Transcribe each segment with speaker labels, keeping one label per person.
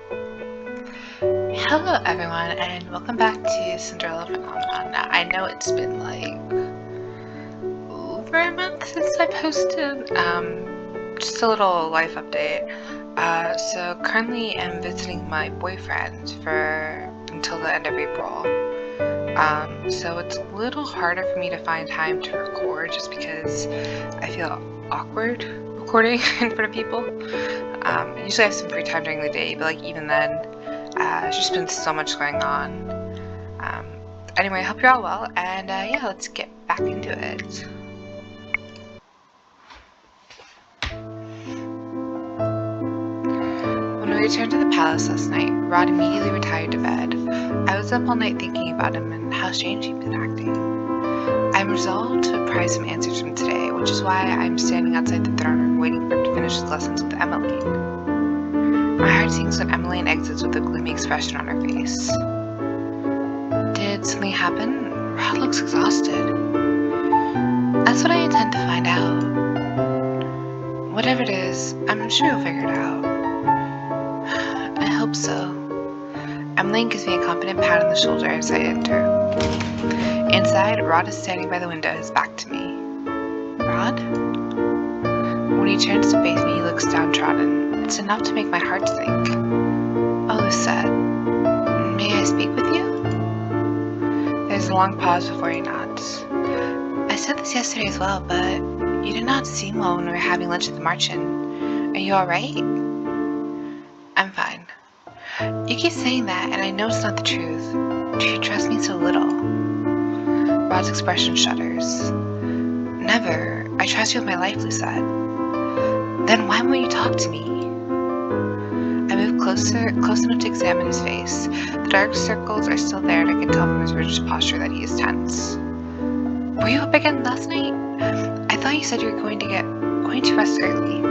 Speaker 1: Hello everyone and welcome back to Cinderella Phenomenon. Now, I know it's been like over a month since I posted just a little life update. So currently I'm visiting my boyfriend for until the end of April. So it's a little harder for me to find time to record just because I feel awkward recording in front of people. Usually I have some free time during the day, but like even then, there's just been so much going on. Um, anyway, I hope you're all well, and yeah, let's get back into it. When we returned to the palace last night, Rod immediately retired to bed. I was up all night thinking about him and how strange he'd been acting. I'm resolved to pry some answers from today, which is why I'm standing outside the throne room waiting for him to finish his lessons with Emmeline. My heart sinks when Emmeline exits with a gloomy expression on her face. Did something happen? Rod looks exhausted. That's what I intend to find out. Whatever it is, I'm sure you'll figure it out. I hope so. Emmeline gives me a confident pat on the shoulder as I enter. Inside, Rod is standing by the window, his back to me. Rod? When he turns to face me, he looks downtrodden. It's enough to make my heart sink. Oh, Lucette, may I speak with you? There's a long pause before he nods. I said this yesterday as well, but you did not seem well when we were having lunch at the Marchen. Are you alright? I'm fine. You keep saying that, and I know it's not the truth. Do you trust me so little? Rod's expression shudders. Never. I trust you with my life, Lucette. Then why won't you talk to me? I move close enough to examine his face. The dark circles are still there, and I can tell from his rigid posture that he is tense. Were you up again last night? I thought you said you were going to rest early.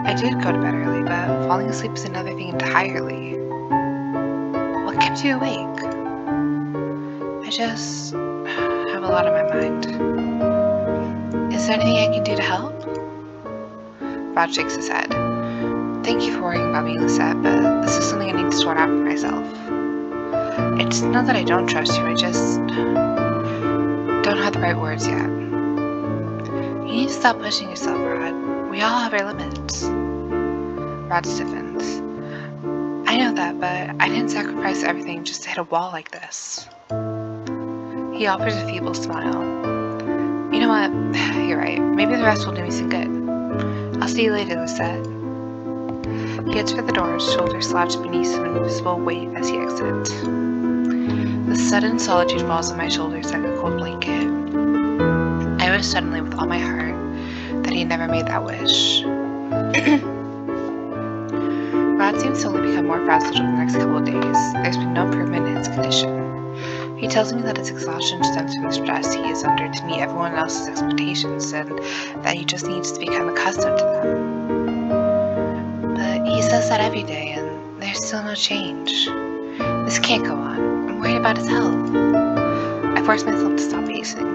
Speaker 1: I did go to bed early, but falling asleep is another thing entirely. What kept you awake? I just have a lot on my mind. Is there anything I can do to help? Rod shakes his head. Thank you for worrying about me, Lucette, but this is something I need to sort out for myself. It's not that I don't trust you, I just don't have the right words yet. You need to stop pushing yourself, Rod. We all have our limits. Rod stiffens. I know that, but I didn't sacrifice everything just to hit a wall like this. He offers a feeble smile. You know what? You're right. Maybe the rest will do me some good. I'll see you later, Lucette. He heads for the door, his shoulders slouched beneath some invisible weight as he exits. The sudden solitude falls on my shoulders like a cold blanket. I wish suddenly with all my heart that he had never made that wish. Rod seems to only become more frazzled over the next couple of days. There's been no improvement in his condition. He tells me that his exhaustion stems from the stress he is under to meet everyone else's expectations and that he just needs to become accustomed to them. But he says that every day and there's still no change. This can't go on. I'm worried about his health. I force myself to stop pacing.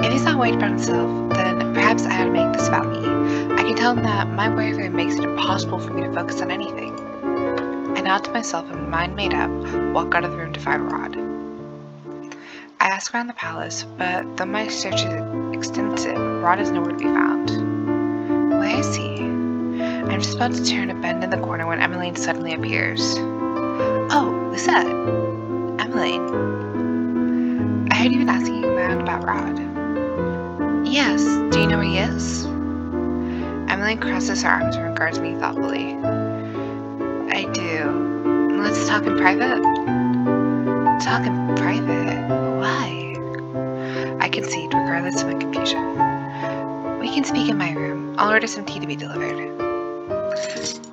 Speaker 1: If he's not worried about himself, then perhaps I ought to make this about me. I can tell him that my worry for him makes it impossible for me to focus on anything. I nod to myself and, mind made up, walk out of the room to find Rod. I ask around the palace, but though my search is extensive, Rod is nowhere to be found. Where is he? I'm just about to turn a bend in the corner when Emmeline suddenly appears. Oh, Lucette! Emmeline. I heard you been asking around about Rod. Yes, do you know where he is? Emmeline crosses her arms and regards me thoughtfully. I do. Let's talk in private? Talk in private? Why? I concede, regardless of my confusion. We can speak in my room. I'll order some tea to be delivered.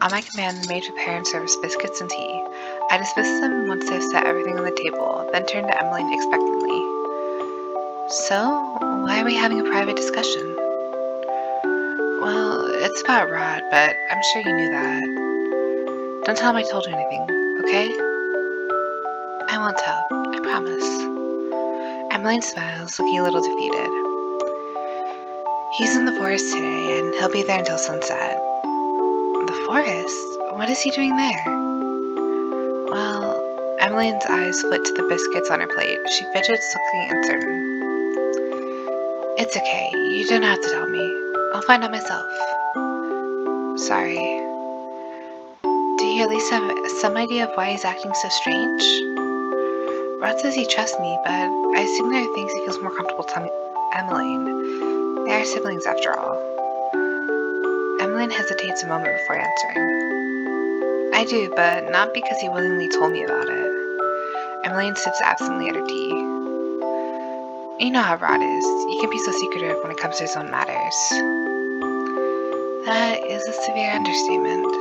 Speaker 1: On my command, the maid prepare and serve us biscuits and tea. I dismiss them once they've set everything on the table, then turn to Emmeline expectantly. So, why are we having a private discussion? Well, it's about Rod, but I'm sure you knew that. Don't tell him I told you anything, okay? I won't tell, I promise. Emmeline smiles, looking a little defeated. He's in the forest today, and he'll be there until sunset. The forest? What is he doing there? Well, Emmeline's eyes flit to the biscuits on her plate. She fidgets, looking uncertain. It's okay. You don't have to tell me. I'll find out myself. Sorry. Do you at least have some idea of why he's acting so strange? Rod says he trusts me, but I assume there are things he feels more comfortable telling Emmeline. They are siblings after all. Emmeline hesitates a moment before answering. I do, but not because he willingly told me about it. Emmeline sips absently at her tea. You know how Rod is. He can be so secretive when it comes to his own matters. That is a severe understatement.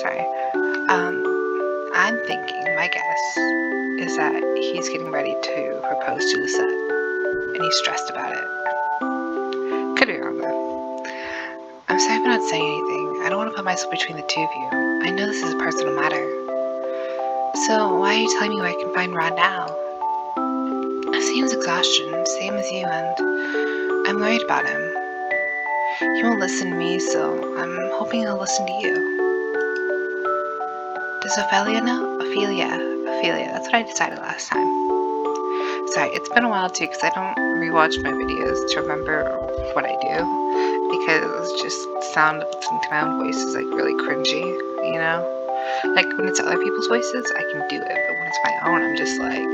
Speaker 1: Sorry. I'm thinking, my guess, is that he's getting ready to propose to Lisette, and he's stressed about it. Could be wrong, though. I'm sorry for not saying anything. I don't want to put myself between the two of you. I know this is a personal matter. So why are you telling me where I can find Rod now? Seems exhaustion, same as you, and I'm worried about him. He won't listen to me, so I'm hoping he'll listen to you. Does Ophelia know? Ophelia, that's what I decided last time. Sorry, it's been a while too, because I don't rewatch my videos to remember what I do, because just the sound of listening to my own voice is like really cringy, you know? Like when it's other people's voices, I can do it, but when it's my own, I'm just like,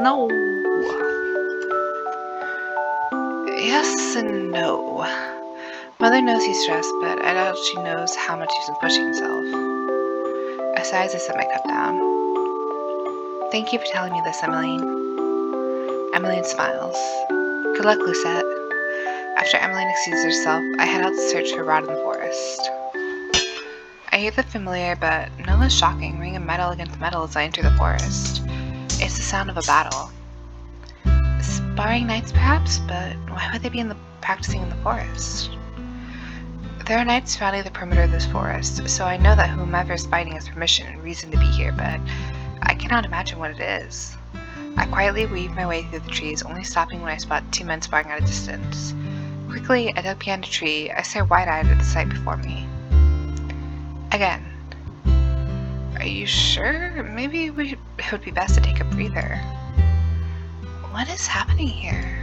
Speaker 1: no. Yes and no. Mother knows he's stressed, but I doubt she knows how much he's been pushing himself. I sigh as I set my cup down. Thank you for telling me this, Emmeline. Emmeline smiles. Good luck, Lucette. After Emmeline excuses herself, I head out to search for Rod in the forest. I hear the familiar but no less shocking ring of metal against metal as I enter the forest. It's the sound of a battle. Sparring knights, perhaps, but why would they be practicing in the forest? There are knights surrounding the perimeter of this forest, so I know that whomever is fighting has permission and reason to be here, but I cannot imagine what it is. I quietly weave my way through the trees, only stopping when I spot two men sparring at a distance. Quickly, I duck behind a tree. I stare wide-eyed at the sight before me. Again. Are you sure? Maybe it would be best to take a breather. What is happening here?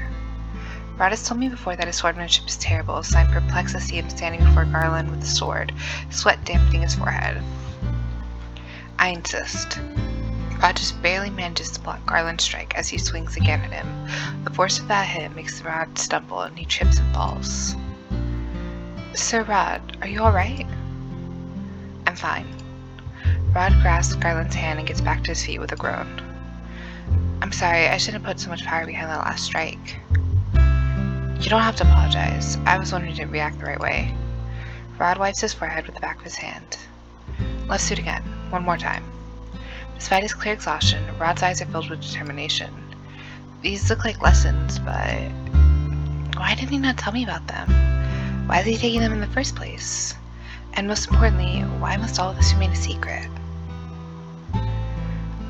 Speaker 1: Rod has told me before that his swordmanship is terrible, so I'm perplexed to see him standing before Garland with a sword, sweat dampening his forehead. I insist. Rod just barely manages to block Garland's strike as he swings again at him. The force of that hit makes the Rod stumble, and he trips and falls. Sir Rod, are you alright? I'm fine. Rod grasps Garland's hand and gets back to his feet with a groan. I'm sorry, I shouldn't have put so much power behind that last strike. You don't have to apologize. I was one who didn't react the right way. Rod wipes his forehead with the back of his hand. Let's do it again. One more time. Despite his clear exhaustion, Rod's eyes are filled with determination. These look like lessons, but why didn't he not tell me about them? Why is he taking them in the first place? And most importantly, why must all of this remain a secret?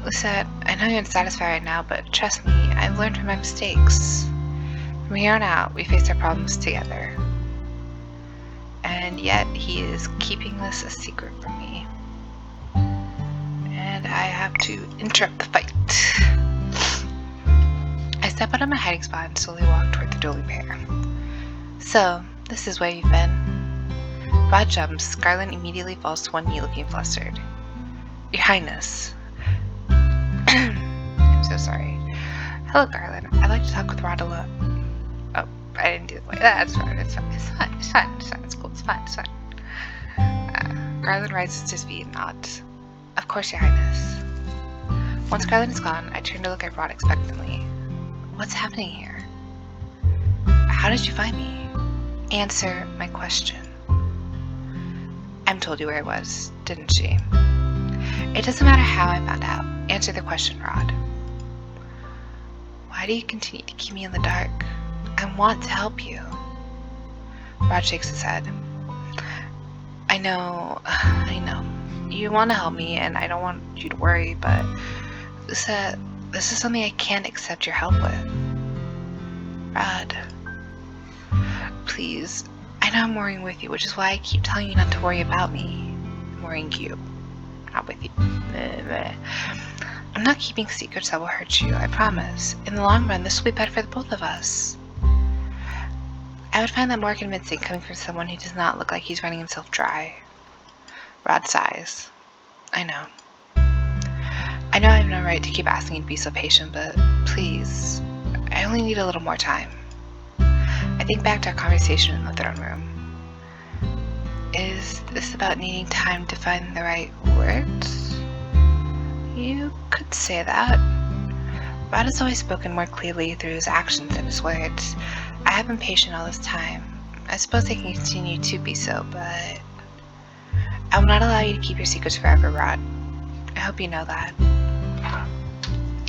Speaker 1: Lucette, I know you're unsatisfied right now, but trust me, I've learned from my mistakes. From here on out, we face our problems together. And yet, he is keeping this a secret from me. And I have to interrupt the fight. I step out of my hiding spot and slowly walk toward the dueling pair. So, this is where you've been. Rod jumps. Garland immediately falls to one knee looking flustered. Your Highness. I'm so sorry. Hello, Garland. I'd like to talk with Rod alone. Oh, I didn't do the point. That's fine. It's fine. It's fine. It's fine. It's fine. It's cool. It's fine. It's fine. Garland rises to his feet and nods. Of course, Your Highness. Once Garland is gone, I turn to look at Rod expectantly. What's happening here? How did you find me? Answer my question. Em told you where I was, didn't she? It doesn't matter how I found out. Answer the question, Rod. Why do you continue to keep me in the dark? I want to help you. Rod shakes his head. I know. You want to help me, and I don't want you to worry, but this is something I can't accept your help with. Rod. please. I know I'm worrying with you, which is why I keep telling you not to worry about me. I'm worrying you, not with you. I'm not keeping secrets that will hurt you, I promise. In the long run, this will be better for the both of us. I would find that more convincing coming from someone who does not look like he's running himself dry. Rod sighs. I know I have no right to keep asking you to be so patient, but please, I only need a little more time. I think back to our conversation in the throne room. Is this about needing time to find the right words? You could say that. Rod has always spoken more clearly through his actions than his words. I have been patient all this time. I suppose I can continue to be so, but I will not allow you to keep your secrets forever, Rod. I hope you know that.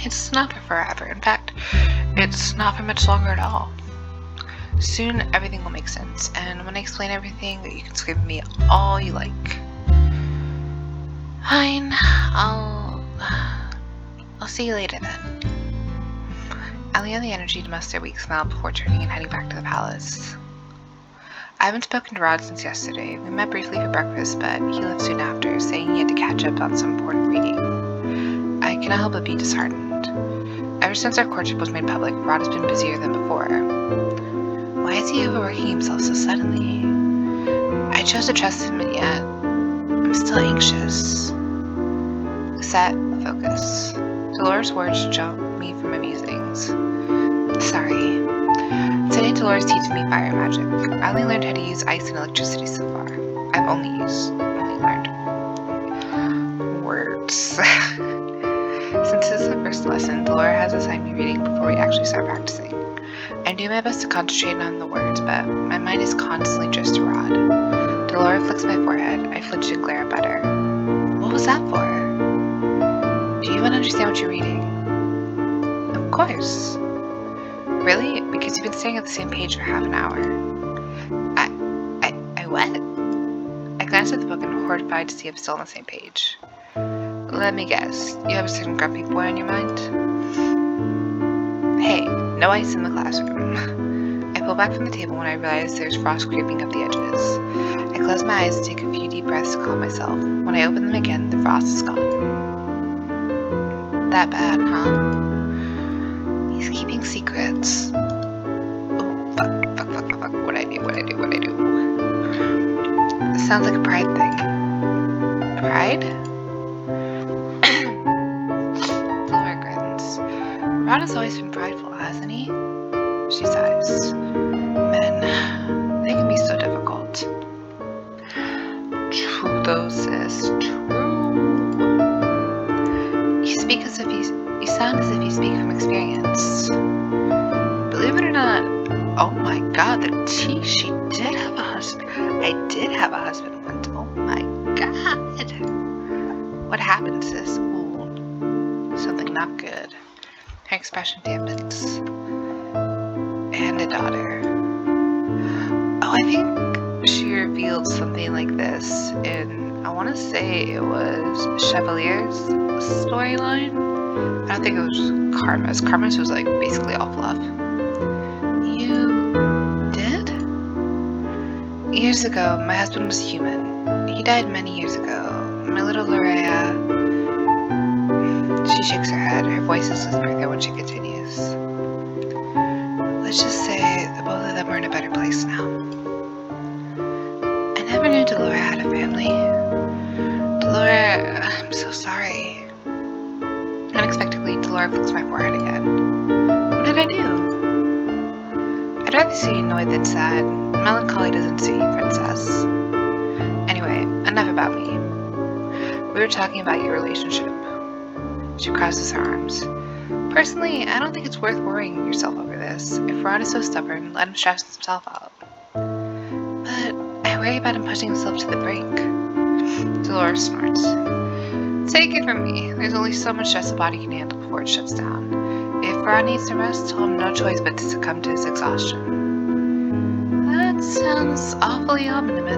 Speaker 1: It's not for forever. In fact, it's not for much longer at all. Soon, everything will make sense, and when I explain everything, you can scream at me all you like. Fine, I'll see you later then. I lean on the energy to muster a weak smile before turning and heading back to the palace. I haven't spoken to Rod since yesterday. We met briefly for breakfast, but he left soon after, saying he had to catch up on some important reading. I cannot help but be disheartened. Ever since our courtship was made public, Rod has been busier than before. Why is he overworking himself so suddenly? I chose to trust him, and yet I'm still anxious. Set, focus. Dolores' words jump me from my musings. Sorry. Today Dolores teaches me fire magic. I only learned how to use ice and electricity so far. I've only learned. Words. Since this is the first lesson, Dolores has assigned me reading before we actually start practicing. I do my best to concentrate on the words, but my mind is constantly just to Rod. Dolores flicks my forehead. I flinch and glare at her. What was that for? Do you even understand what you're reading? Of course. Really? Because you've been staring at the same page for half an hour. I what? I glanced at the book and horrified to see I'm still on the same page. Let me guess. You have a certain grumpy boy on your mind? Hey, no ice in the classroom. I pull back from the table when I realize there's frost creeping up the edges. I close my eyes and take a few deep breaths to calm myself. When I open them again, the frost is gone. That bad, huh? He's keeping secrets. Oh, fuck. What'd I do? This sounds like a pride thing. Pride? Dolores grins. Rod has always been prideful, hasn't he? She sighs. Men, they can be so difficult. True though, sis. True. You sound as if you speak from experience. Believe it or not, oh my god, she did have a husband. I did have a husband once. Oh my god. What happened, sis? Ooh, something not good. Her expression dampens. And a daughter. Oh, I think she revealed something like this in, I want to say it was Chevalier's storyline. I don't think it was Karma's. Karma's was like basically all fluff. You did? Years ago, my husband was human. He died many years ago. My little Lorea. She shakes her head. Her voice is whispered when she continues. Let's just say the both of them are in a better place now. I never knew Dolores had a family. Dolores, I'm so sorry. Unexpectedly, Dolores flicks my forehead again. What did I do? I'd rather see you annoyed than sad. Melancholy doesn't suit you, princess. Anyway, enough about me. We were talking about your relationship. She crosses her arms. Personally, I don't think it's worth worrying yourself over this. If Rod is so stubborn, let him stress himself out. But I worry about him pushing himself to the brink. Dolores snorts. Take it from me. There's only so much stress a body can handle before it shuts down. If Rod needs to rest, he'll have no choice but to succumb to his exhaustion. That sounds awfully ominous.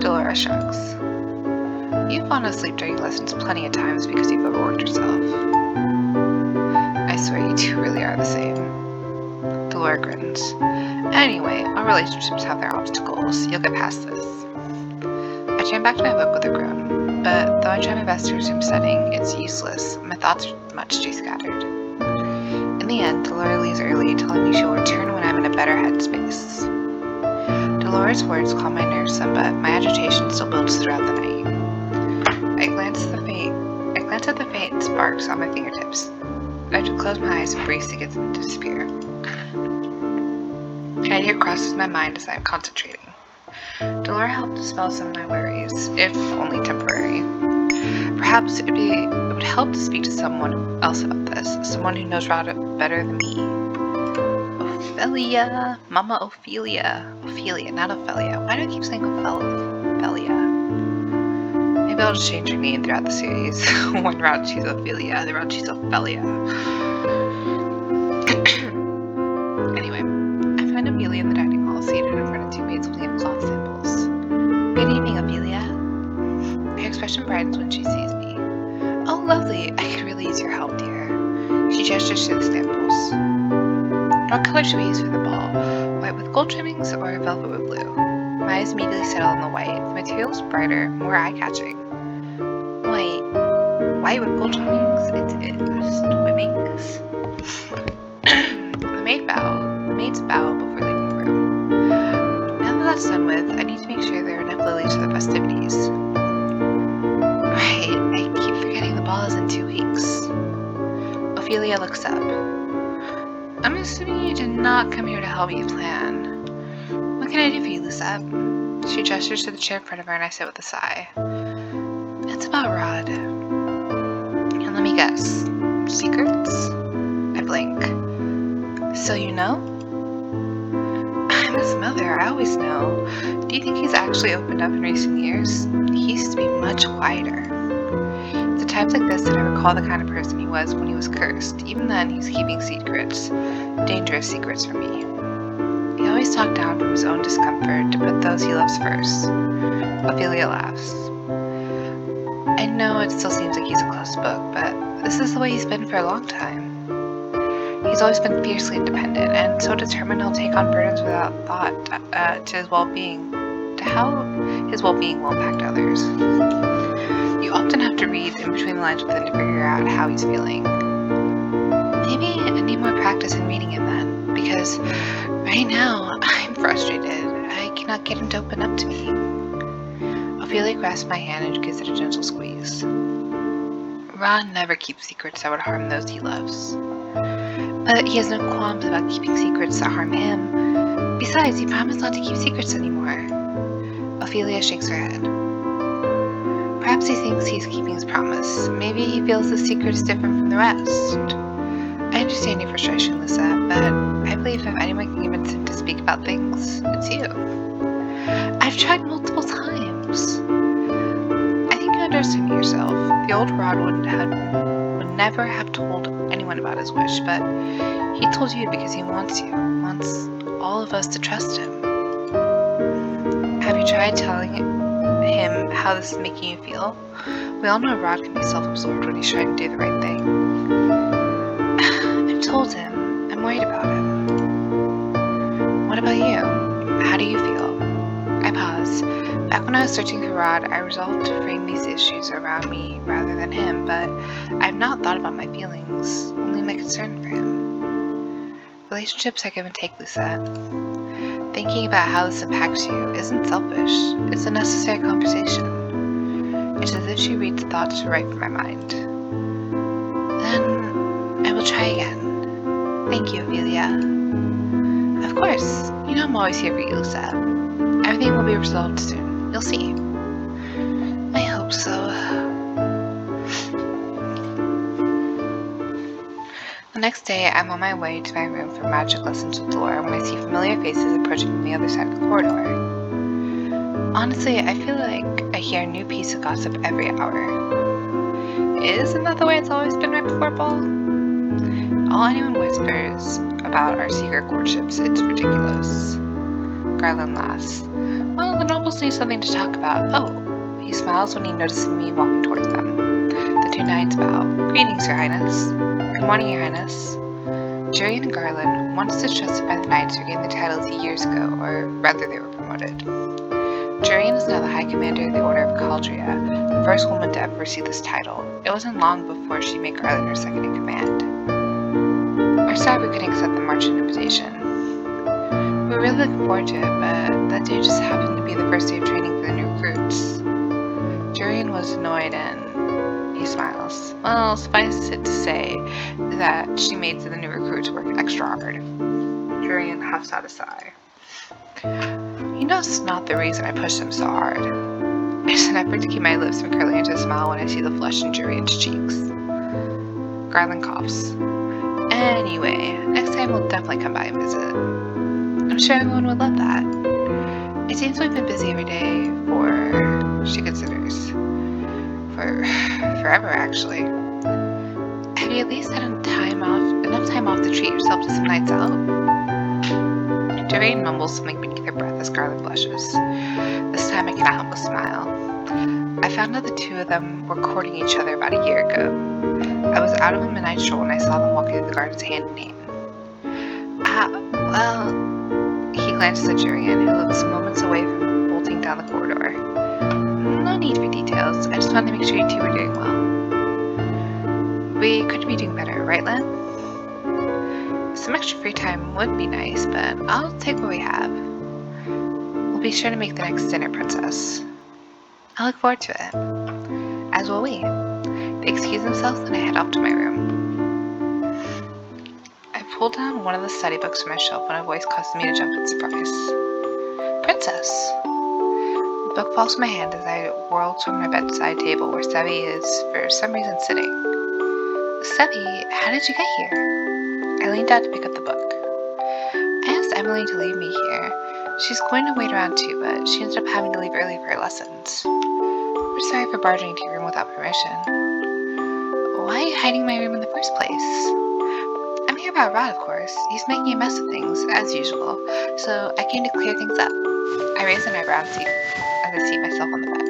Speaker 1: Dolores shrugs. You've fallen asleep during lessons plenty of times because you've overworked yourself. I swear you two really are the same. Dolores grins. Anyway, all relationships have their obstacles. You'll get past this. I turn back to my book with a groan, but though I try my best to resume studying, it's useless. My thoughts are much too scattered. In the end, Dolores leaves early, telling me she will return when I'm in a better headspace. Dolores' words calm my nerves some, but my agitation still builds throughout the night. I glance at the faint sparks on my fingertips. I have to close my eyes and breathe to get them to disappear. An idea crosses my mind as I am concentrating. Dolores helped dispel some of my worries, if only temporary. Perhaps it would help to speak to someone else about this, someone who knows Rod better than me. Ophelia, Mama Ophelia. Ophelia, not Ophelia. Why do I keep saying Ophelia? Maybe I'll just change her name throughout the series. One round she's Ophelia, other round she's Ophelia. Anyway, I find Ophelia in the dining hall, seated in front of two maids holding up cloth samples. Good evening, Ophelia. Her expression brightens when she sees me. Oh, lovely. I could really use your help, dear. She gestures to the samples. What color should we use for the ball? White with gold trimmings or velvet with blue? My eyes immediately settle on the white. The material is brighter, more eye-catching. White with gold trimmings? It's trimmings. The maids bow before leaving the room. Now that that's done with, I need to make sure there are enough lilies for the festivities. Right, I keep forgetting the ball is in 2 weeks. Ophelia looks up. I'm assuming you did not come here to help me plan. What can I do for you, Lucette? She gestures to the chair in front of her and I sit with a sigh. It's about Rod. And let me guess. Secrets? I blink. So you know? I'm his mother, I always know. Do you think he's actually opened up in recent years? He used to be much quieter. It's at times like this that I recall the kind of person he was when he was cursed. Even then, he's keeping secrets. Dangerous secrets from me. He always talked down from his own discomfort to put those he loves first. Ophelia laughs. I know it still seems like he's a closed book, but this is the way he's been for a long time. He's always been fiercely independent, and so determined he'll take on burdens without thought to his well-being, to how his well-being will impact others. You often have to read in between the lines with him to figure out how he's feeling. Maybe I need more practice in reading him then, because right now I'm frustrated. I cannot get him to open up to me. Ophelia grasps my hand and gives it a gentle squeeze. Rod never keeps secrets that would harm those he loves. But he has no qualms about keeping secrets that harm him. Besides, he promised not to keep secrets anymore. Ophelia shakes her head. Perhaps he thinks he's keeping his promise. Maybe he feels the secret is different from the rest. I understand your frustration, Lisa, but I believe if anyone can convince him to speak about things, it's you. I've tried multiple times. I think you underestimate yourself. The old Rod would never have told anyone about his wish, but he told you because he wants you, wants all of us to trust him. Have you tried telling him how this is making you feel? We all know Rod can be self-absorbed when he's trying to do the right thing. I've told him. I'm worried about him. What about you? How do you feel? I pause. Back when I was searching for Rod, I resolved to frame these issues around me rather than him, but I've not thought about my feelings, only my concern for him. Relationships are give and take, Lucette. Thinking about how this impacts you isn't selfish. It's a necessary conversation. It's as if she reads thoughts right from my mind. Then I will try again. Thank you, Ophelia. Of course. You know I'm always here for you, Lucette. Everything will be resolved soon. You'll see. I hope so. The next day, I'm on my way to my room for magic lessons with Laura when I see familiar faces approaching from the other side of the corridor. Honestly, I feel like I hear a new piece of gossip every hour. Isn't that the way it's always been right before ball? All anyone whispers about our secret courtships, it's ridiculous. Garland laughs. Well, the nobles need something to talk about. Oh, he smiles when he notices me walking towards them. The two knights bow. Greetings, Your Highness. Good morning, Your Highness. Jurian and Garland, once distrusted by the Knights, regained their titles years ago, or rather they were promoted. Jurian is now the High Commander of the Order of Caldria, the first woman to ever receive this title. It wasn't long before she made Garland her second in command. We're sorry we couldn't accept the marching invitation. We were really looking forward to it, but that day just happened to be the first day of training for the new recruits. Jurian was annoyed and he smiles. Well, suffice it to say that she made the new recruits work extra hard. Jurian huffs out a sigh. You know it's not the reason I pushed them so hard. It's an effort to keep my lips from curling into a smile when I see the flush in Jurian's cheeks. Garland coughs. Anyway, next time we'll definitely come by and visit. I'm sure everyone would love that. It seems we've been busy every day for, she considers, for forever actually. Have you at least had enough time off to treat yourself to some nights out? Jurian mumbles something beneath her breath as Garland blushes. This time I cannot help but smile. I found out the two of them were courting each other about a year ago. I was out on a midnight stroll when I saw them walking through the gardens hand in hand. Well, he glances at Jurian, who looks moments away from bolting down the corridor. No need for details. I just wanted to make sure you two were doing well. We could be doing better, right, Len? Some extra free time would be nice, but I'll take what we have. We'll be sure to make the next dinner, Princess. I look forward to it. As will we. They excuse themselves and I head off to my room. I pull down one of the study books from my shelf when a voice causes me to jump in surprise. Princess! The book falls from my hand as I whirl toward my bedside table where Sebby is, for some reason, sitting. Sebby, how did you get here? I leaned out to pick up the book. I asked Emily to leave me here. She's going to wait around too, but she ended up having to leave early for her lessons. We're sorry for barging into your room without permission. Why are you hiding my room in the first place? I'm here about Rod, of course. He's making a mess of things, as usual, so I came to clear things up. I raise an eyebrow as I seat myself on the bed.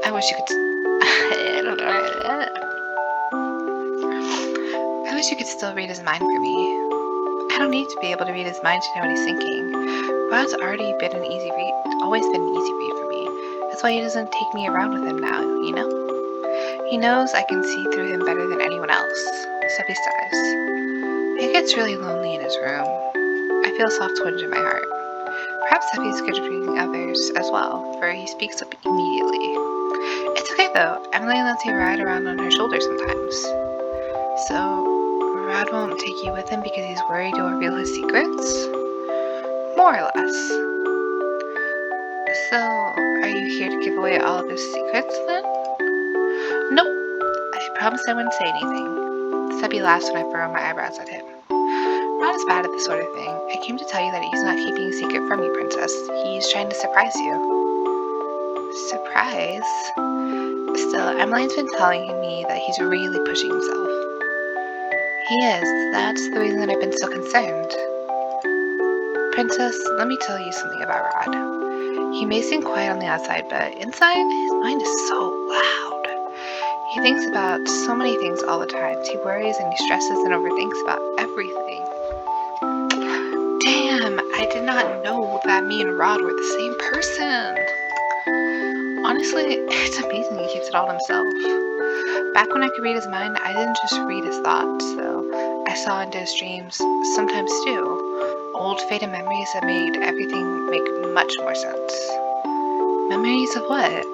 Speaker 1: I wish you could... I wish you could still read his mind for me. I don't need to be able to read his mind to know what he's thinking. Rod's always been an easy read for me. That's why he doesn't take me around with him now, you know? He knows I can see through him better than anyone else. Sebby sighs. He gets really lonely in his room. I feel a soft twinge in my heart. Perhaps Sebby's good at reading others as well, for he speaks up immediately. It's okay though. Emily lets you ride around on her shoulder sometimes. So, Rod won't take you with him because he's worried you'll reveal his secrets? More or less. So, are you here to give away all of his secrets then? Nope. I promised I wouldn't say anything. Sebby laughs when I furrow my eyebrows at him. Rod is bad at this sort of thing. I came to tell you that he's not keeping a secret from you, Princess. He's trying to surprise you. Surprise? Still, Emmeline's been telling me that he's really pushing himself. He is. That's the reason that I've been so concerned. Princess, let me tell you something about Rod. He may seem quiet on the outside, but inside, his mind is so loud. He thinks about so many things all the time. He worries and he stresses and overthinks about everything. Damn, I did not know that me and Rod were the same person. Honestly, it's amazing he keeps it all to himself. Back when I could read his mind, I didn't just read his thoughts, though. I saw into his dreams, sometimes too. Old faded memories that made everything make much more sense. Memories of what?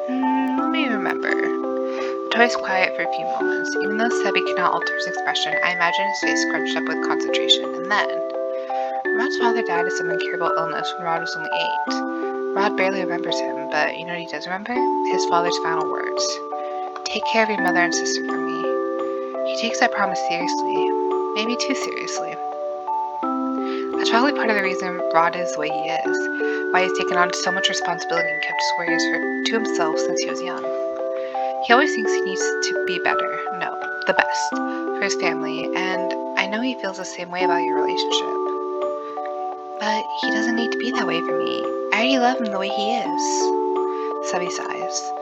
Speaker 1: Let me remember. The toy's quiet for a few moments. Even though Sebby cannot alter his expression, I imagine his face scrunched up with concentration, and then... Rod's father died of some incurable illness when Rod was only 8. Rod barely remembers him, but you know what he does remember? His father's final words. Take care of your mother and sister for me. He takes that promise seriously. Maybe too seriously. That's probably part of the reason Rod is the way he is. Why he's taken on so much responsibility and kept his worries to himself since he was young. He always thinks he needs to be better, no, the best, for his family, and I know he feels the same way about your relationship. But he doesn't need to be that way for me. I already love him the way he is. Sebby sighs.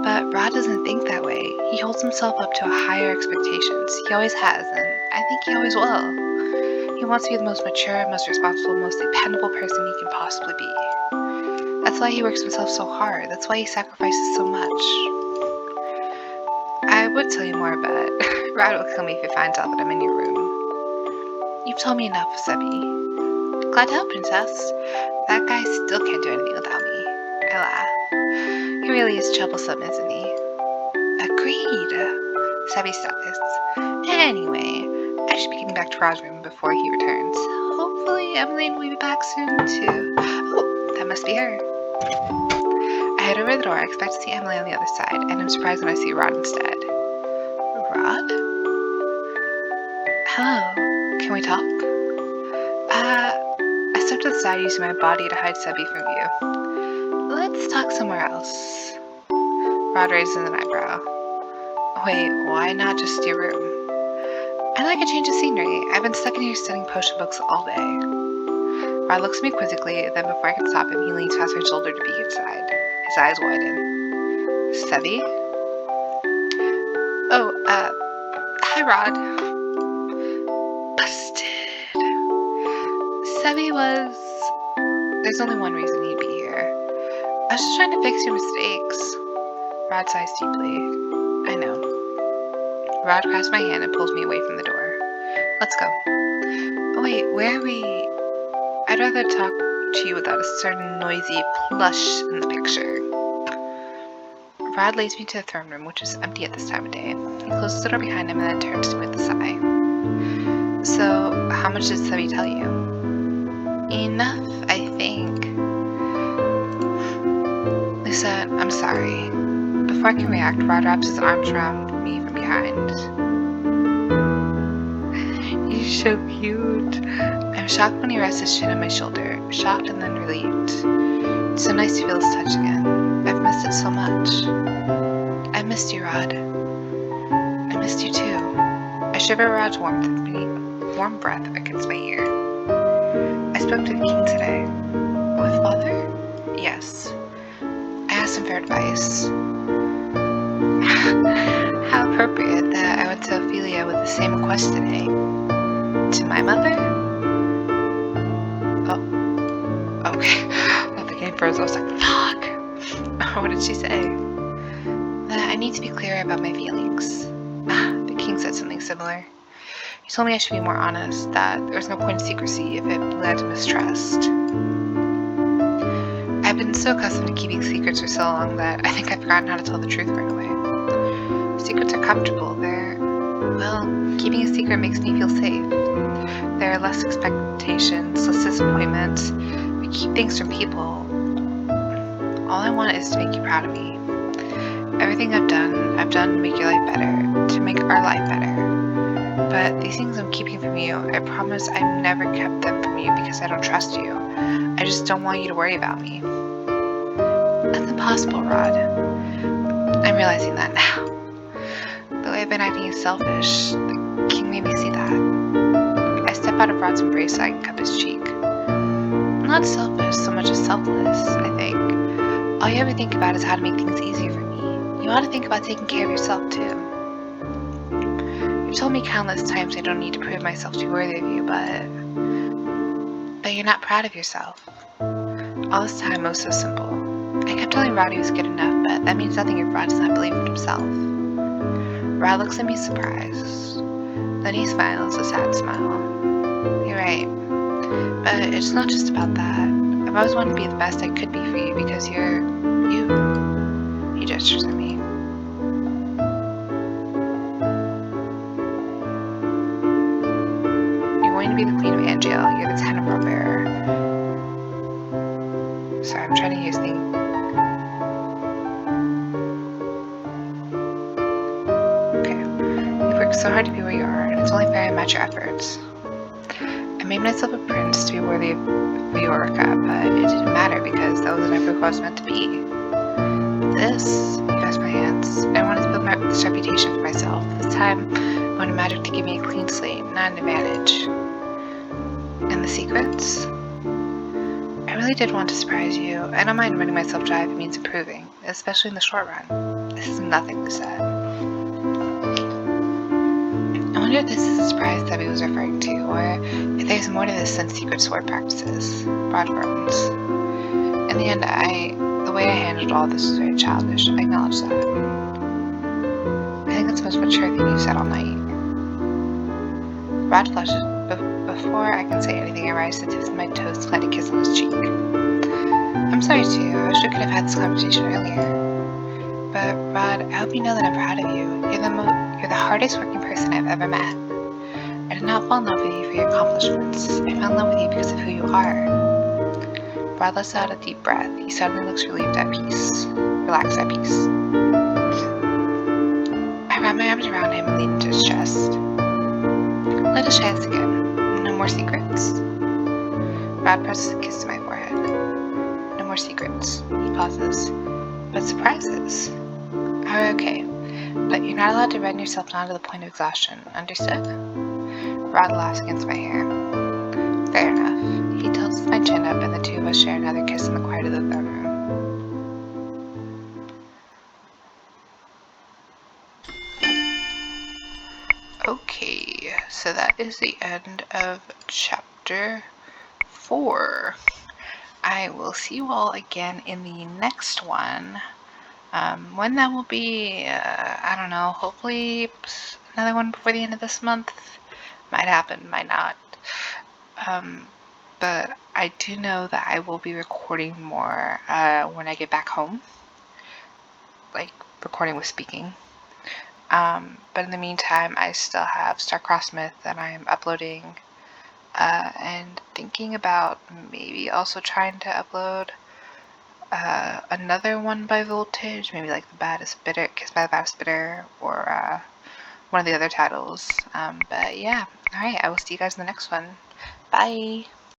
Speaker 1: But Rod doesn't think that way. He holds himself up to higher expectations. He always has, and I think he always will. He wants to be the most mature, most responsible, most dependable person he can possibly be. That's why he works himself so hard. That's why he sacrifices so much. I would tell you more, but Rod will kill me if he finds out that I'm in your room. You've told me enough, Sebby. Glad to help, Princess. That guy still can't do anything without me. I laugh. He really is troublesome, isn't he? Agreed. Sebby sighs. Anyway, I should be getting back to Rod's room before he returns. Hopefully Emmeline will be back soon, too. Oh, that must be her. I head over the door. I expect to see Emily on the other side, and I'm surprised when I see Rod instead. Rod? Hello. Can we talk? I stepped to the side using my body to hide Sebby from view. Let's talk somewhere else. Rod raises an eyebrow. Wait, why not just your room? I like a change of scenery. I've been stuck in here studying potion books all day. Rod looks at me quizzically, then before I can stop him, he leans past my shoulder to peek inside. His eyes widen. Sebby? Oh, hi, Rod. Busted. Sebby was... There's only one reason he'd be here. I was just trying to fix your mistakes. Rod sighs deeply. I know. Rod grabs my hand and pulls me away from the door. Let's go. Wait, where are we? I'd rather talk to you without a certain noisy plush in the picture. Rod leads me to the throne room, which is empty at this time of day. He closes the door behind him and then turns to me with a sigh. So, how much did Sebby tell you? Enough, I think. Lisa, I'm sorry. Before I can react, Rod wraps his arms around me from behind. He's so cute. I'm shocked when he rests his chin on my shoulder, shocked and then relieved. It's so nice to feel his touch again. I've missed it so much. I missed you, Rod. I missed you too. I shiver Rod's warm breath against my ear. I spoke to the king today. With father? Yes. I asked him for advice. How appropriate that I went to Ophelia with the same request today. To my mother? Oh, okay. The game froze. I was like, fuck! What did she say? That I need to be clearer about my feelings. The king said something similar. He told me I should be more honest, that there was no point in secrecy if it led to mistrust. I've been so accustomed to keeping secrets for so long that I think I've forgotten how to tell the truth right away. Secrets are comfortable. Keeping a secret makes me feel safe. There are less expectations, less disappointments. We keep things from people. All I want is to make you proud of me. Everything I've done to make your life better, to make our life better. But these things I'm keeping from you, I promise I've never kept them from you because I don't trust you. I just don't want you to worry about me. That's impossible, Rod. I'm realizing that now. The way I've been acting is selfish. The king made me see that. I step out of Rod's embrace so I can cup his cheek. I'm not selfish so much as selfless, I think. All you ever think about is how to make things easier for me. You ought to think about taking care of yourself, too. You've told me countless times I don't need to prove myself to be worthy of you, but you're not proud of yourself. All this time it was so simple. I kept telling Rod he was good enough, but that means nothing if Rod does not believe in himself. Rod looks at me surprised. Then he smiles, a sad smile. You're right. But it's not just about that. I've always wanted to be the best I could be for you because you're you. He gestures at me. You're going to be the queen of Angel. You're the tenor bearer. Sorry, I'm trying to use things. So hard to be where you are, and it's only fair I match your efforts. I made myself a prince to be worthy of Viorica, but it didn't matter because that was never who I was meant to be. This, he grasps my hands. I wanted to build this reputation for myself. This time, I wanted magic to give me a clean slate, not an advantage. And the secrets? I really did want to surprise you. I don't mind running myself dry if it means improving, especially in the short run. This is nothing to say. I wonder if this is a surprise Sebby was referring to, or if there's more to this than secret sword practices. Broad burns. In the end, the way I handled all this was very childish. I acknowledge that. I think it's the most mature thing you've said all night. Rod flushes. Before I can say anything, I rise to the tips of my toes to plant a kiss on his cheek. I'm sorry too. I wish we could have had this conversation earlier. But Rod, I hope you know that I'm proud of you. You're the hardest working person I've ever met. I did not fall in love with you for your accomplishments. I fell in love with you because of who you are. Rod lets out a deep breath. He suddenly looks relaxed at peace. I wrap my arms around him and lean into his chest. Let us try this again. No more secrets. Rod presses a kiss to my forehead. No more secrets. He pauses. But surprises. Okay, but you're not allowed to run yourself down to the point of exhaustion. Understood? Rod laughs against my hair. Fair enough. He tilts my chin up and the two of us share another kiss in the quiet of the throne room. Okay, so that is the end of chapter 4. I will see you all again in the next one. When that will be, I don't know, hopefully another one before the end of this month. Might happen, might not. But I do know that I will be recording more when I get back home. Like, recording with speaking. But in the meantime, I still have Star-Crossed Myth that I am uploading. And thinking about maybe also trying to upload another one by Voltage, maybe like Kiss by the Baddest Bitter, or one of the other titles. But yeah, alright, I will see you guys in the next one. Bye!